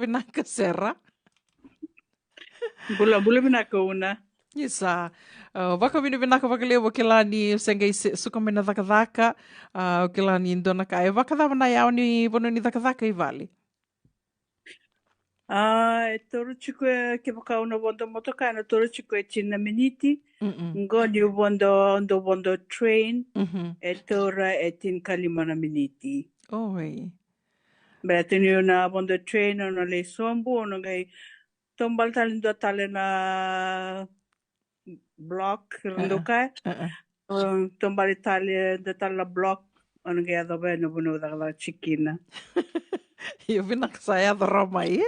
vinaka sera. Bula vinaka una. Isa, waka vinaka wakaleo wakilani senga suka mena dhaka wakilani indona ka. E waka dhavana yao ni vono ni dhaka I vali. E toro chico ke wakauna wondo motoka na toro chico e tina miniti. Ngoni wondo train. E tora e tin kalimana miniti. Oi. Betini na wondo train ona le sombu ona ngai tombal talindo tale na block rundoka. Tombal tale da tala block ona ngai adobe no bono da chikina. Io vinaka saya drama I.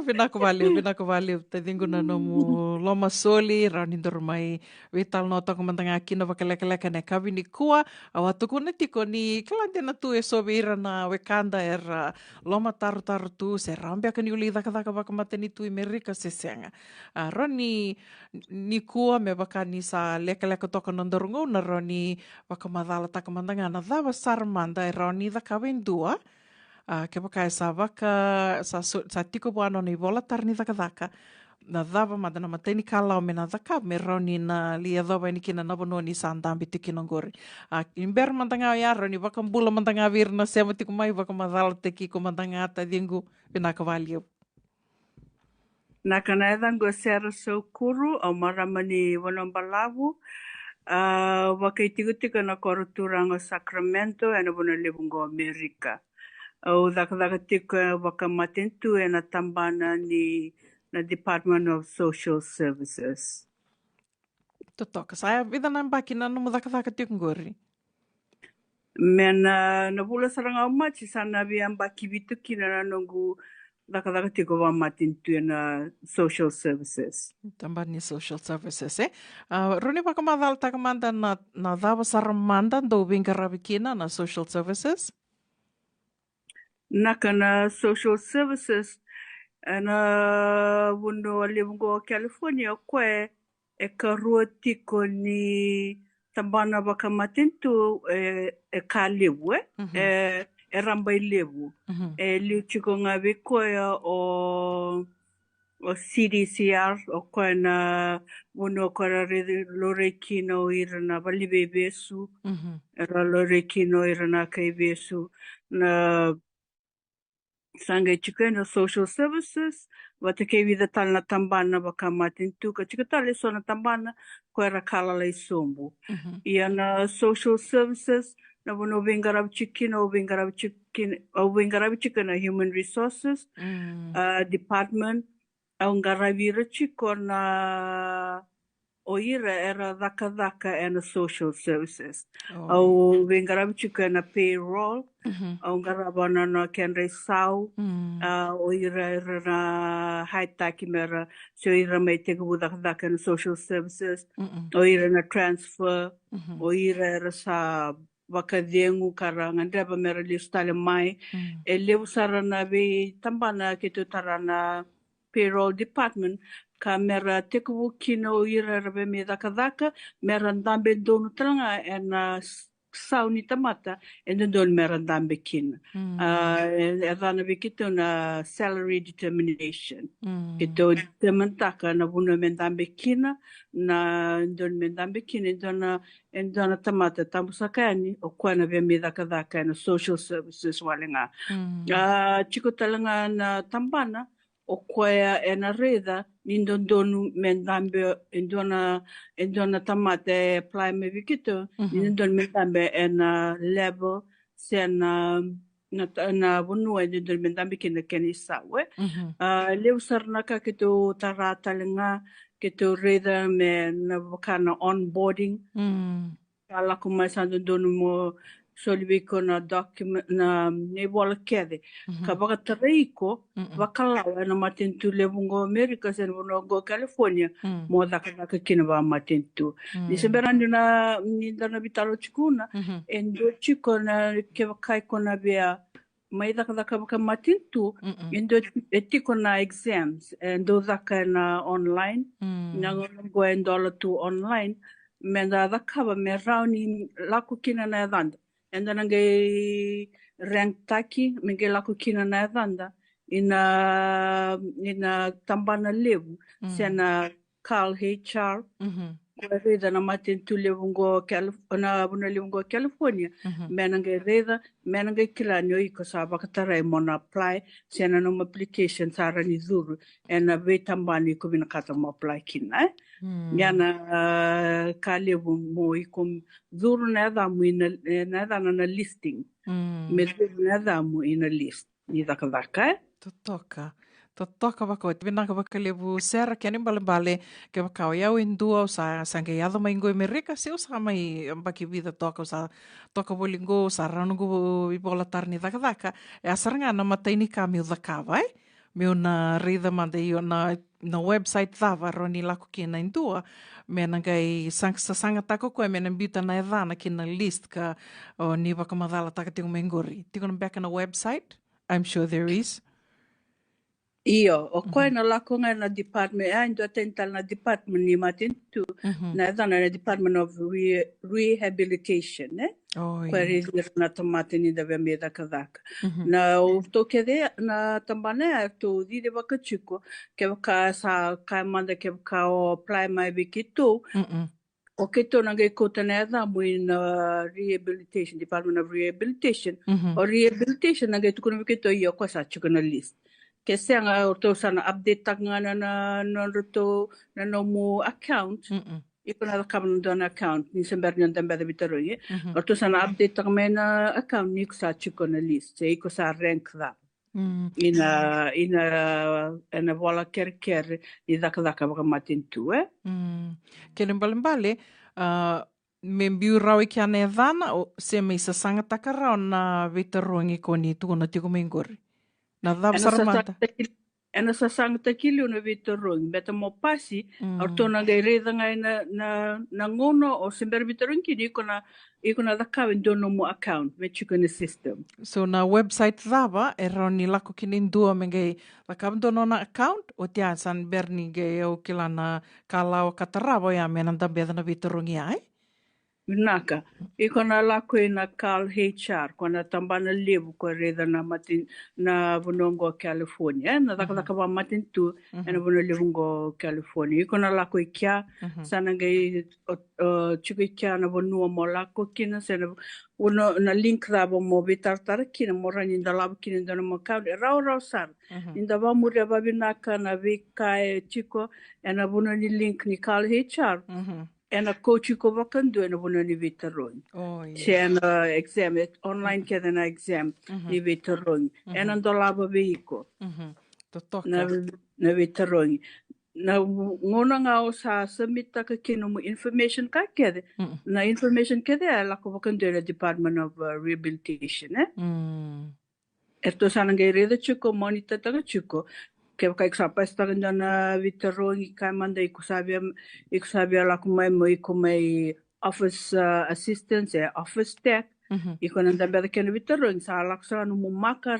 Vinako valeu. Te dinguna no mo loma soli, rani ndoro mai veitalanoa toko mantanga kina wakaleka ne kawi ni kua. Awa tuku na tiko ni kalantena tu e sobe ira na wekanda era loma taru tu se rambe aka ni uli dhaka wakamate ni tu I merika se senga. Rani ni kua me wakani sa leka toko nandorungo na rani wakamadhala taka mantanga na dhawa saramanda e rani dhaka wendua. Ke pakai sa waka, sa tiko buano ni vola tarni dhaka na dhava madana mateni kalao me na dhaka me rauni na lia dhava ni kina nabano ni sa andambi tiki nangori. Imber mantanga o yaro ni waka mbula mantanga vir na sema tiko mai waka madhala teki ko mantanga ata dingu vinaka valeu. Naka na edhango Mrs Saukuru o maramani wanombalavu. Waka itigo na koruturango Sacramento e na wana lebungo Amerika. O dhaka tika waka matentu e na tambana ni na Department of Social Services. Totoka, saya vida na mbakina no dhaka tika ngori. Mena na bula saranga umachi sana viamba kivitu kina na nungu dhaka tika wa matentu e na Social Services. Tambani Social Services, Roni waka madhala taka manda na dhawa saramanda do vingaravikina na Social Services? Naka na Social Services na wuno alivungo California kwe e karua tiko ni tambana waka matentu e ka levu e ramba I levu e liu chiko nga vikoya o CDCR o koe na wuno kora lore kino ira na walibe besu era lore kino ira na kai besu na Sanga chikena Social Services, wata ke vida tal na tambana waka matentu ka chikatale so na tambana ko era kala lai sombu. Ia na Social Services na wono vingarab chikina o vingarab chikina Human Resources Department au ngaravira chiko na o ira era dhaka e na Social Services. Au vingarab chiko na payroll au ngarabana na kenre sau o ira na haitaki mera so ira mai te dhaka na Social Services o ira na transfer o ira sa wakadengu karanga ndaba mera listale mai e levu sarana be tambana ke tu tarana payroll department ka mera te kino ira rabe me dhaka mera ndambe donu talanga e na sau ni tamata e ndon mera ndambe kina e dhana be kito na salary determination kito determintaka na wuna me ndambe kina na ndon me ndambe kina ndona tamata tambusakani o kwana be me dhaka na Social Services walenga chiko talanga na tambana o koea e na reda ni ndonu mendambe endona tamate e apply me vikito ni ndon mendambe e na level se na wunu e ndon mendambe kina keni sawe leu sarna ka kito tarata lenga kito reda me na wakana onboarding kala kuma sa ndonu mo soliviko na document na wala kede ka baka tareiko wakalawa na matentu levungo Amerika sen go California mo dhaka kina ba matentu ni semberani na ni dana vitalo chikuna endo chiko na ke wakai kona bea mai dhaka baka matentu endo etiko na exams endo dhaka na online nango endola tu online menda dhaka me rauni lako kina na dhanda and then ngai rank taki mingai lako kina na danda ina tambana levu sena Carl HR kua reda na matentu levungo na buna levungo California mena ngai reda mena ngai kilani i ko sa bakatara mona apply sena no application sara ni zuru ena ve tambani ko bina kata mo apply kina yana ka levu mo i ko zuru na da mu na listing me zuru na da mu ina list ni daka Totoka wako, te vinaka waka levu sera kene bale ke wakao iau indua o sa sange iado mai ngoi mereka se o sa mai baki vida toka o sa toka wolingo o sa ranungu i bola tarni daka e asaranga na mataini ka miu dakawa meu na reida manda i o na website dava roni lako ki na indua me na ngai sanga tako koe me na mbiuta na edana ki na list ka o ni wakamadala taka tingo mengori. Tiko na back na website? I'm sure there is. Iyo, o koe na lako ngai na department, indua tental na department ni matintu, na edana na Department of Rehabilitation, koe rizir na tamate ni da vea me daka. Na o toke de, na tambane a to dide waka chiko, ke waka sa kai manda ke waka o apply mai wiki tō, o ke tōna ngai kota na edha mui na Rehabilitation, Department of Rehabilitation, o Rehabilitation na ngai tukuna wiki tō i o kwa sa chiko na list. Ke seanga o tō sana update tanga na roto na no mo account. I kuna kamana dona account ni sembernian tambada bitaroi. O tō sana update tanga me na account ni kusa chiko na list. Se i kusa rank da. Ina wala kere i daka waka matintu, Kere mbale, me mbiu rau i kia ne vana o se me isa sanga takara o na vitarongi ko ni tukuna tiko mengori. Na dhab saramanta. Ena sa sanga takili una vitorong. Beta mo pasi, au tōna ngai reida ngai na ngono o sembera vitorong kini ikona dakawin dono mo account, me chukuna system. So na website dhaba, e rau ni lako kini ndua me ngai dakawin dono na account, o tia san berni ngai au kila na kalao katarawa ya mena dambeda na vitorong ia, Naka, ikona lako i na Carl HR, kona tambana levu ko reda na vunongo California, na daka wa matintu na vunongo California. Ikona lako i kia, sana ngai chuku i kia na vunua mo lako kina, sana na link rabo mo vitartara kina, mo rani nda labo kina ndana mo kaule, rau sar. Inda wa muri ababinaka na vika e chiko, na vunoni link ni Carl HR. Ena coach ko wakandu ena wuna ni vitarong. Si ena exam, online keda na exam ni vitarong. Ena ndolaba veiko. Na vitarong. Na ngona nga o sa submit taka kino mo information ka kede. Na information kede ala ko wakandu ena Department of Rehabilitation. Erto sana ngai reda chuko, monitor taka chuko. Ke waka ikusapa istaganda na vitarong i kai manda ikusabia lako mai mo iko mai office assistance office tech iko na ndambeda kena vitarong sa lako sa no mumaka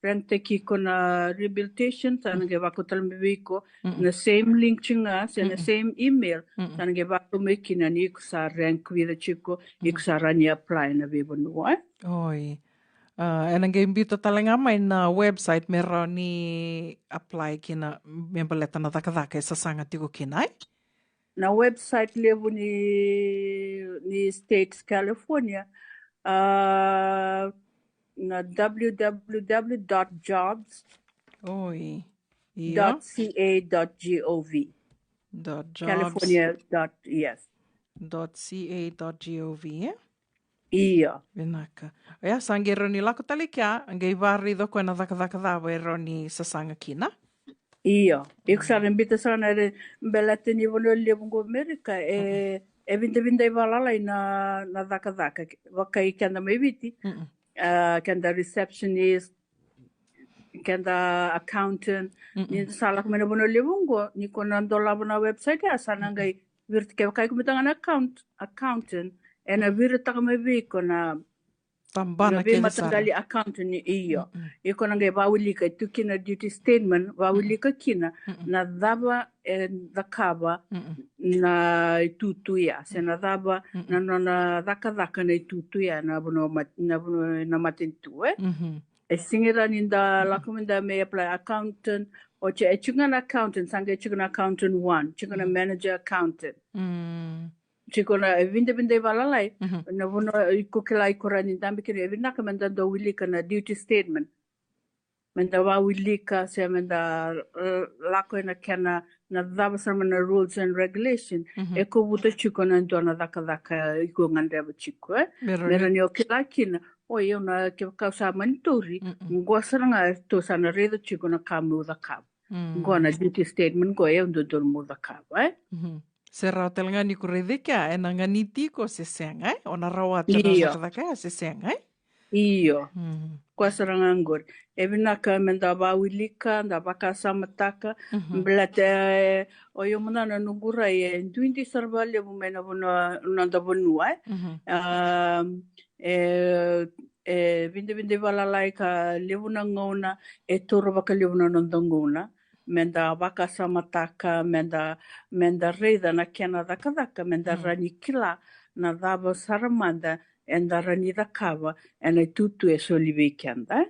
rank teki iko na rehabilitation sa nge wako talmibi iko na same link chinga sa na same email sa nge wako mai kina ni ikusa rank vida chiko ikusa rani apply na vibo nuwa. Ena ngai mbita talenga mai na website me rau ni apply kina membaleta na daka e sasanga tiko kina, Na website levo ni States, California, na www.jobs.ca.gov. California.ca.gov, Ia. Vinaka. Oia, sange roni lako tali kia, ngai wari doko ena daka dhawa e roni sasanga kina. Ia. Iku sana mbita sana mbelate ni vono levungo Amerika vinda i walalai na dhaka. Waka i kenda mai viti. Kenda receptionist, kenda accountant. Ni salak mena vono levungo. Ni kona ndolabo na website ya sana ngai virti ke waka i kumitanga na accountant. Ena vira taka mai viko na tambana ke matandali account ni iyo. Iko na ngai wawilika tukina duty statement wawilika kina na dhaba e dhakaba na tutuia. Se na daba na daka na tutuia na na matintu, E singira ni da lakumenda me apply accountant o che chungan accountant sange chungan accountant 1, chungan manager accountant. Chikona vinde valalai na vono ikukela ikora ni dambi kire vinaka menda do wilika na duty statement. Menda wa wilika se menda lako na kana na dava sama na rules and regulation. Eko wuta chikona ndo na daka iko ngandeva chiko. Mera ni okela kina. O eu na ke kausa manitori ngwa saranga to sana redo chiko na kamu da kap ngwa na duty statement go eu ndo mu da kap se rau telanga ni kuredeka e na ngani tiko se senga ona rawa tena daka se senga iyo kwa saranga ngor e vinaka menda ba wilika nda baka samataka blate o eu mona na ngura e nduindi sarvale bumena bona nanda bonua vinde valalai ka levuna ngona e toro waka levuna nondongona menda waka samataka menda reida na kena daka menda rani kila na dava saramanda enda rani dakava ena tutu e solive kenda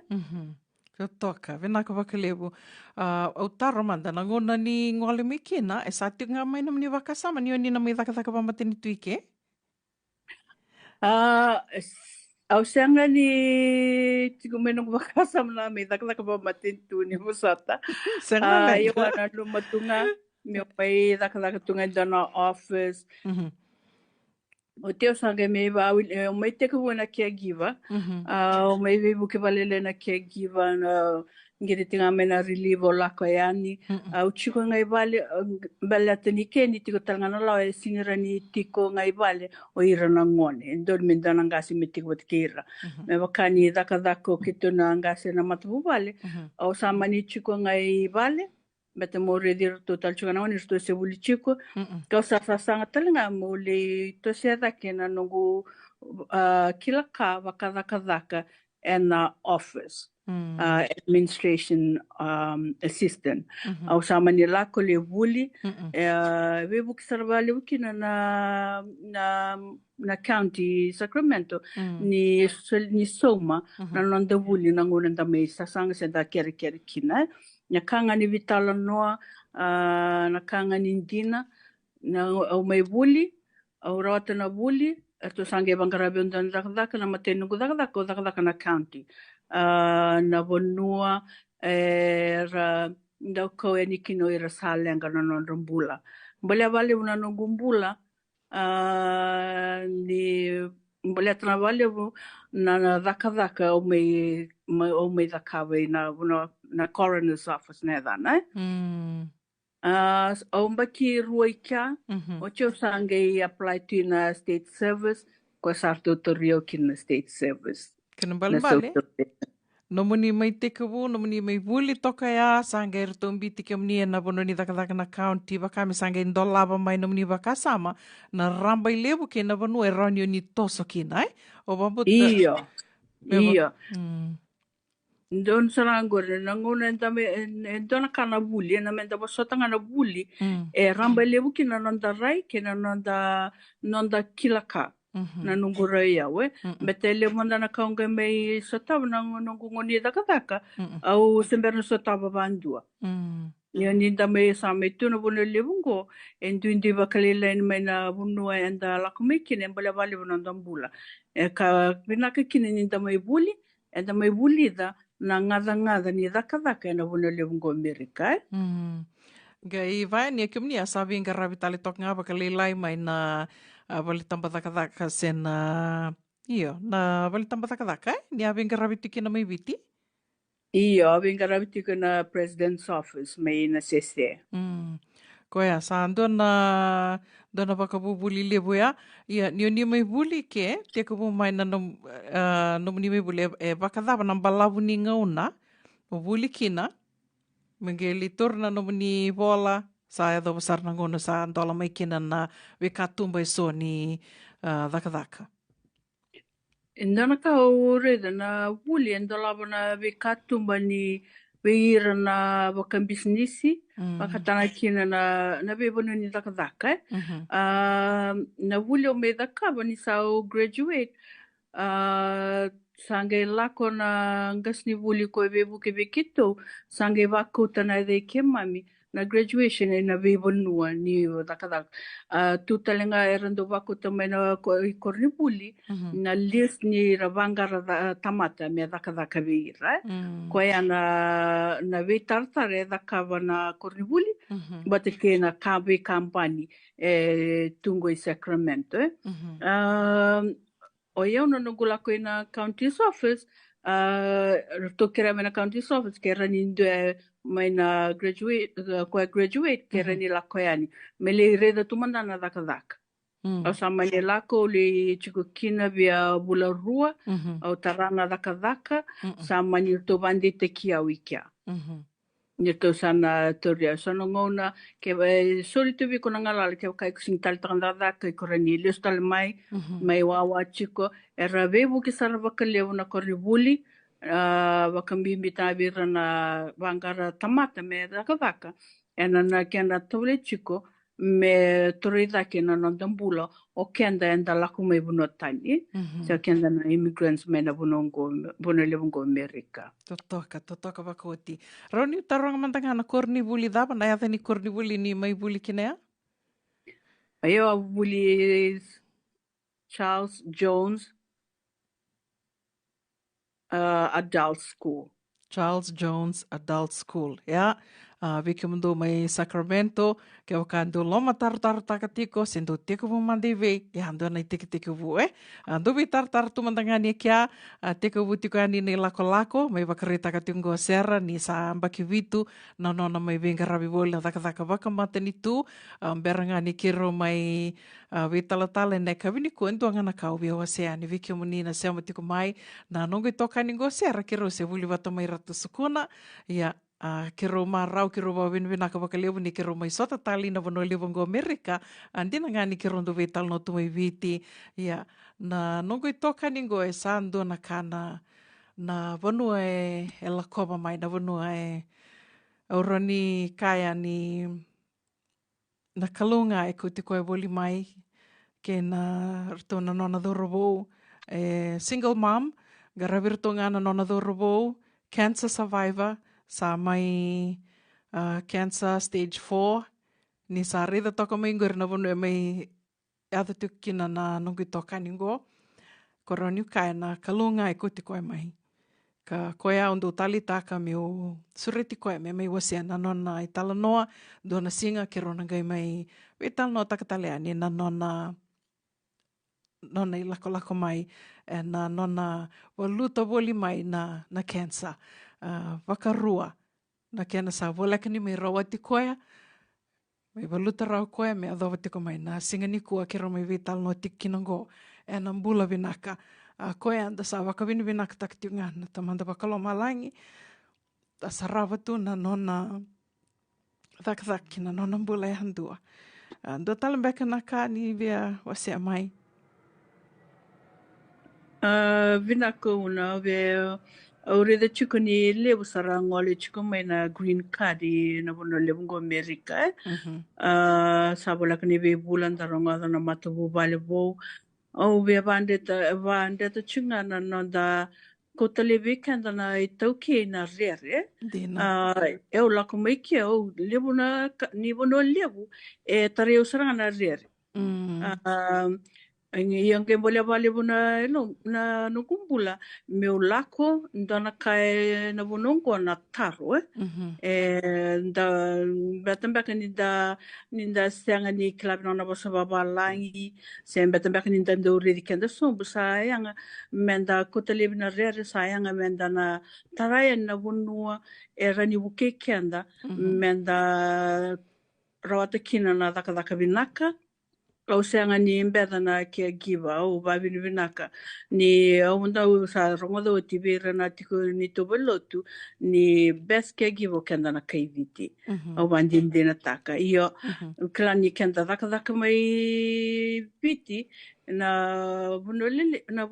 Ko toka, venaka waka levu. Au taro manda, na ngona ni ngole me kena, e sa tinga mai na mni waka sama, ni o ni na mai daka pamatini tuike? Au sanga ni tiku menong wakasa na me daka pa matintu ni musata. Yo ana lumatunga me pai daka tunga dana office. O teo sanga me va o mai te ko na caregiver. O mai ve buke valele na caregiver na ngiri tinga mena relieve o lako e ani. Au chiko ngai vale bala tani ke ni tiko talangana la e singira ni tiko ngai vale o ira na ngone. Ndor mindana ngasi me tiko tikira. Me wakani daka o kito na ngasi na matapu vale. Au sama ni chiko ngai vale. Bete mo redir total chiko na wani sto se wuli chiko. Kau sanga talinga mo le to se dake na nungu kila ka wakadaka and office. Administration assistant. Au sama ni lako le wuli. We buki sarava le wiki na county Sacramento. Ni soma na nonda wuli na nguna nda mei sasanga se da kere kina. Na kanga ni veitalanoa na kanga ni ndina. Na au mai wuli. Au rawata na wuli. Erto sange bangarabe undan daka na matenungu daka na county. Na vonua ra ndau ko e nikino ira salenga na nonrumbula. Mbole vale una nongumbula ni mbole tana vale na daka o me dakawe na coroner's office na dana. O mbaki ruika o teo sange apply to na state service ko sarto torio kina state service. Kena bale. No muni mai te kawu, no muni mai wuli toka ya, sanga e ratombi tike muni e na bono ni daka na county, waka me sanga e ndolaba mai no muni waka sama, na ramba i lewu ke na bono e ranio ni toso kina, O bambu... Iyo. Ndon sarangore, nangona ndona kana wuli, na menda wasotanga na wuli, e ramba i lewu kina nonda rai, kina nonda kilaka. Na nungura ia we bete le monda na kaunga mai sotava na ngoni daka au semberna sotava bandua ia ni da mai sa mai tuna bona le bungo enduindi vakalele mai na bunua enda lakumiki ne mbala vale bona ndambula e ka binaka kini ni da mai buli enda mai bulida na ngada ni daka na bona le bungo Amerika Gai vai ni kumni asabi ngara vitali tok nga vakalelai mai na vale tamba daka sen na vale tamba daka ni avinga ravitiki na mai viti avinga ravitiki na president's office mai na sese koia sa dona vakabubuli levu ya ni mai buli ke te kubu mai na no ni mai buli e vakadava na balavu ni ngauna o buli kina mengeli torna no ni bola sa do besar na ngono sa dola mai kina na wekatumba so ni daka. Indana ka ore na wuli ndola bona wekatumba ni veira na wakan bisnisi, wakatana kina na bebonu ni daka na wulio me daka ni sao graduate, sange lako na ngasni wuli ko bebu ke bekito, sange wako tana de ke mami, na graduation na bebonua ni daka. Tu talenga erando wako tamai na kornibuli, na list ni ravanga tamata me daka veira. Koe ana na veitartare daka na kornibuli, bate ke na kabe kampani tungo i Sacramento. O iau no gula koe na county's office, tokera me na county's office, ke rani ndue mai na graduate, ke rani la koe ani. Me le reda tumandana daka. O sa mai le lako le chiko kina via bula rua, au tarana daka, sa mai ni to vandi te kia wikia. Ni to sana toria sana ngona ke sori tu ko ngala ke kai kusing tal tanda ke korani listal mai wawa chiko era vebu ki Sarava ka leu na koribuli wakambi mitavira na vangara tamata me daka ena na kena tole chiko me torida ke na ndambula o kenda enda laku mai buno tani sa kenda na immigrants me na bunongo levungo Amerika. Totoka wakoti. Rauni taronga mantanga na kornibuli dapa na yata ni kornibuli ni mai buli kinea? Ayo a buli Charles Jones Adult School. Charles Jones Adult School. Ya, viki mundo mai Sacramento, ke o kando loma taru takatiko, sendo teko vo mande vei, ya ando na teke vo ando vi taru tu mandangani kia, teko vo tiko ani nei lako, mai wakare takatungo sera, ni sa ambaki vitu, na nona mai venga rabi voli na taka waka matani tu, berangani kiro mai vitalatale nei kawini kuentu angana kau via waseani, viki munina seama tiko mai, na nongo i toka ni go sera kiro se vuli wata mai rata sukuna, ya, kero marau kero wa winwinaka wakalewu ni kero mai sota tali na wano lewongo Amerika andina ngani kero ndo veitalanoa tu mai viti ya na nongo i toka ningo e sando na kana na wano e lakoba mai na wano e aurani kaya ni na kalunga e kuti koe woli mai ke na rito na nona dorobou single mom garawirto nga na nona dorobou cancer survivor sa mai cancer stage 4 ni sa reda toka mai ngor na vonu mai ada tukina na nungu toka ningo koroni kai na kalunga e kuti koe mai ka koe a undo tali taka mi o sureti koe me mai wasia na nona veitalanoa dona singa ke rona gai mai veitalanoa takataleani na nona i lako mai na nona waluta woli mai na cancer wakarua na kena sa voleka ni mai rawa ti koea mai waluta rau koea me adova tiko mai na singa ni kua kero mai veitalanoa tikinango e na mbula vinaka koea anda sa wakawini vinaka taktiunga na tamanda wakaloma langi ta Sarava tu na nona thak na nona mbula e handua ando talembeka naka ni via wasia mai Vinaka una ve aureda chuko ni lebu saranga le chuko mai na green card na bono levungo Amerika sabola kani ve bulan taranga na matubu bale bo au ve vande ta chunga na nonda kota leve kanda na i tauke na rere eu lako mai ki au lebu na ni bono lebu e tare usaranga na rere yang ke boleh balik buna na nukumbula meu lako ndana kai na bunongo na taro da betambak ninda sianga ni club na bosa babalangi sem betambak ninda ndore di kenda so busa yang menda kotale na rere sayanga menda na taraya na bunua era ni buke kenda menda rawata kina na daka binaka au seanga ni mbeda na caregiver au babini vinaka ni au ndau sa rongodo tivera na tiko ni tobolotu ni best caregiver kenda na kaiviti au bandinde na taka io klani kenda daka mai viti na bunolele na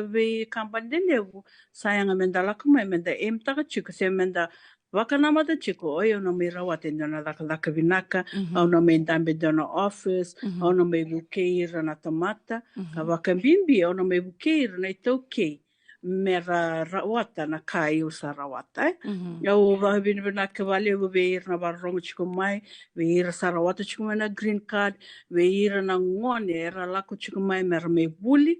ve kampani levu sayanga menda laka mai menda taka chiko se menda Waka na mata chiko, oi ona mai rawate dona daka vinaka, au Mhm. na mai dambe dona office, au Mhm. na mai bukeira na tamata, ka Mhm. waka bimbi au na mai bukeira na itau kei, mera rawata na kai o sa rawata, Mhm. Au waha vinaka wale o veira na warongo chiko mai, veira sa rawata chiko mai na green card, veira na ngone, era lako chiko mai mera mai buli,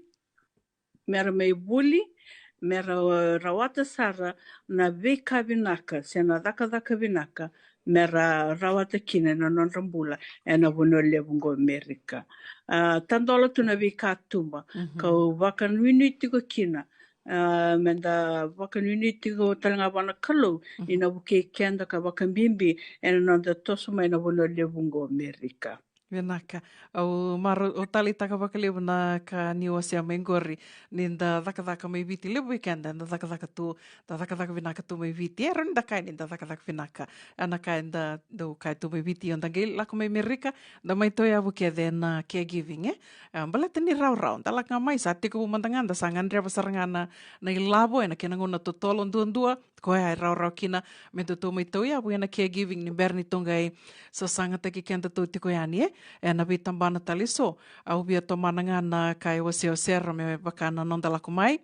mera rawata sara na veka vinaka, se na daka vinaka, mera rawata kine na nonrambula, e na vono levungo Amerika. Tandola tu na veka tumba, ka Mhm. waka nui tiko kina, menda waka nui tiko talanga wana kalau, Mhm. ina wuke kenda ka waka mbimbi, e na nonda toso mai na vono levungo Amerika. Venaka, au maro o tali taka wakalewa na ka ni o sea mai ngori, ni da dhaka mai viti lewa weekend, da dhaka tu, da dhaka vinaka tu mai viti, e rani da kai ni da dhaka vinaka, ana kai da do kai tu mai viti, on da gei lako mai merika, da mai toi avu kia na caregiving, bala tani rau, da laka mai sa tiko bumandanganda, sa ngandria basarangana na ilabo, ena kena ngona totolo ndua, koe ai rau kina, me to mai toi avu ena caregiving, ni berni tongai, so sanga taki kenta tu tiko yani, e na vita mbana taliso, au via to mananga na kai o sera me wakana nonda lako mai,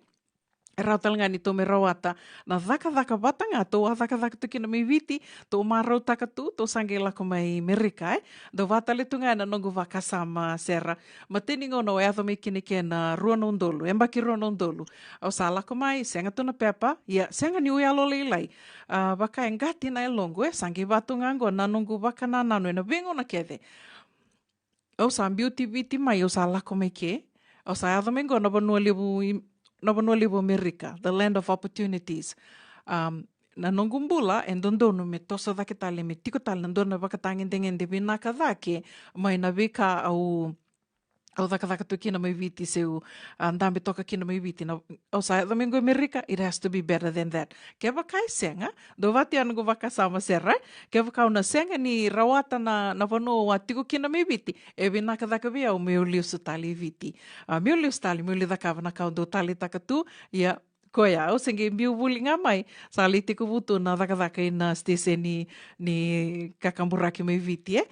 e rautalanga ni tome rawata, na dhaka batanga, tō a dhaka tukina mai viti, tō marau taka tu, tō sange lako mai merika, do vatale tunga na nongu wakasama sera, ma tini ngono e atho mai kine kena rua nondolu, embaki rua nondolu, au sa lako mai, senga tuna pepa, ia, senga ni ui alo leilai, waka engati na e longo, sange vatunga ngo, na nongu wakana nanu, e na vengo na kethe, o sa beauty viti mai o sa lako mai ke. O sa adho mengo na vanua livu Amerika, the land of opportunities. Na nongumbula en dondono me tosa dhake tale me tiko tale na dona wakatangende vinaka dhake mai na vika au dhaka tu kina mai viti seu ndambe toka kina mai viti na o sa domingo America it has to be better than that ke vakai senga do vati anu vaka sama sera ke vakau na senga ni rawata na vano wa tiko kina mai viti e vinaka dhaka via o meu liu sutali viti meu liu stali meu liu dhaka vana kau do tali taka tu ia koia o senge miu vuli nga mai sa li tiko vutu na dhaka ina stese ni kakamburaki mai viti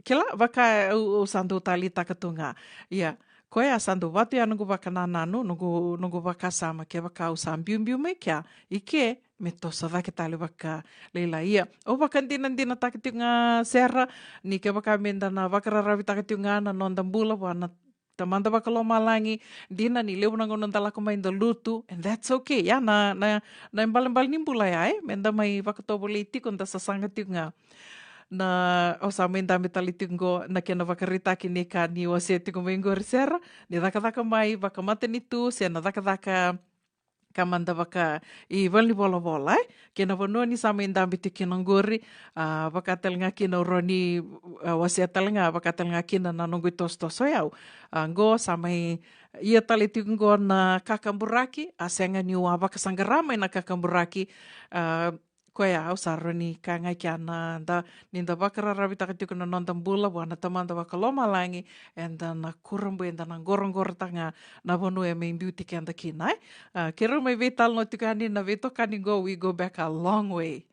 Kela, waka o sandu tali takatunga. Ia, koe a sandu watu ya nungu waka nananu, nungu waka sama ke waka o san biu mai kia. Ike, me tosa wake tali waka leila. Ia, o waka dina takatunga sera, ni ke waka menda na waka rarawi takatunga na nondambula wana tamanda waka loma langi, dina ni leu nango nondalako mai nda lutu, and that's okay. Ia, na imbalimbali nimbula ya, menda mai waka tobo leitiko nda sasanga tiunga. Na o sa menda me tali tingo na kena wakarita ki ne ka ni o se tingo mai ngori sera ni dhaka mai waka mate ni tu se na dhaka ka manda waka I wali bola kena vanua ni sa menda me te kena ngori waka talinga kena uroni o se talinga waka talinga kena na nongo tos yau ngo sa mai ia tali tingo na kakamburaki a senga ni ua waka sangarama na kakamburaki koe au sa roni ka ngai kia na ninda wakararawi takatiku na nondambula wana tamanda wakaloma langi and na kurambu and na gorongorotanga na vonu e main beauty kenda kinai. Ke ro mai veitalanoa tukani na veitokani go, we go back a long way.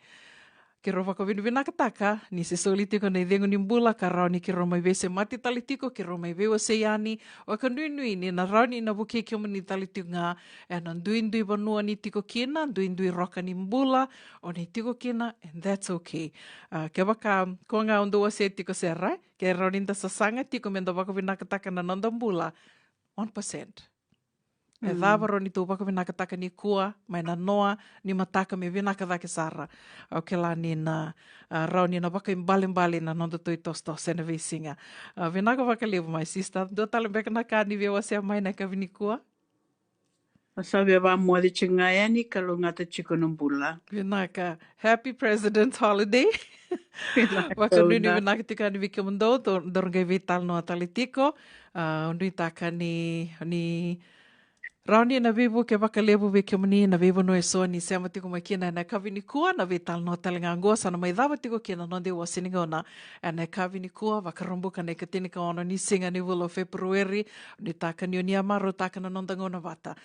Ke ro whakawinwina kataka, ni se soli tiko nei dengu ni mbula ka rauni ke ro mai vese mati tali tiko, ke ro mai vewa se yani, o ka nui ni na rauni na wuke ke mani tali tiko ngā, e na ndui vanua ni tiko kina, ndui roka ni mbula, o ni tiko kina, and that's okay. Ke waka ko ngā ondua se tiko se rai, ke rauni nda sasanga tiko menda wakawina kataka na nanda mbula, 1%. E dhāwaro ni tō waka vinaka taka ni kua, mai na noa, ni mataka me vinaka dhake sara. Au ke la ni na rau ni na waka mbali na nonda tui tos ena visinga. Vinaka waka lewa mai sister, do tala beka na ka ni vewa sea mai na ka vini kua? Sabe wa moa de chinga yani ka lo ngata chiko numbula. Vinaka, happy President's Holiday. Waka nui ni vinaka tika ni vike mundo, dorongai veitalanoa tali tiko. Nui taka ni Rauni na vivu ke wakalevu ve ke mani na vivu no e soa ni se amatiko mai kina na kawini kua na veitalanoa talinga ngoa sana mai dhawa tiko kina nonde wa sininga ona na kawini kua wakarumbuka na ikatenika ona ni singa ni wula o February ni taka ni o ni amaro taka na nonda ngona wata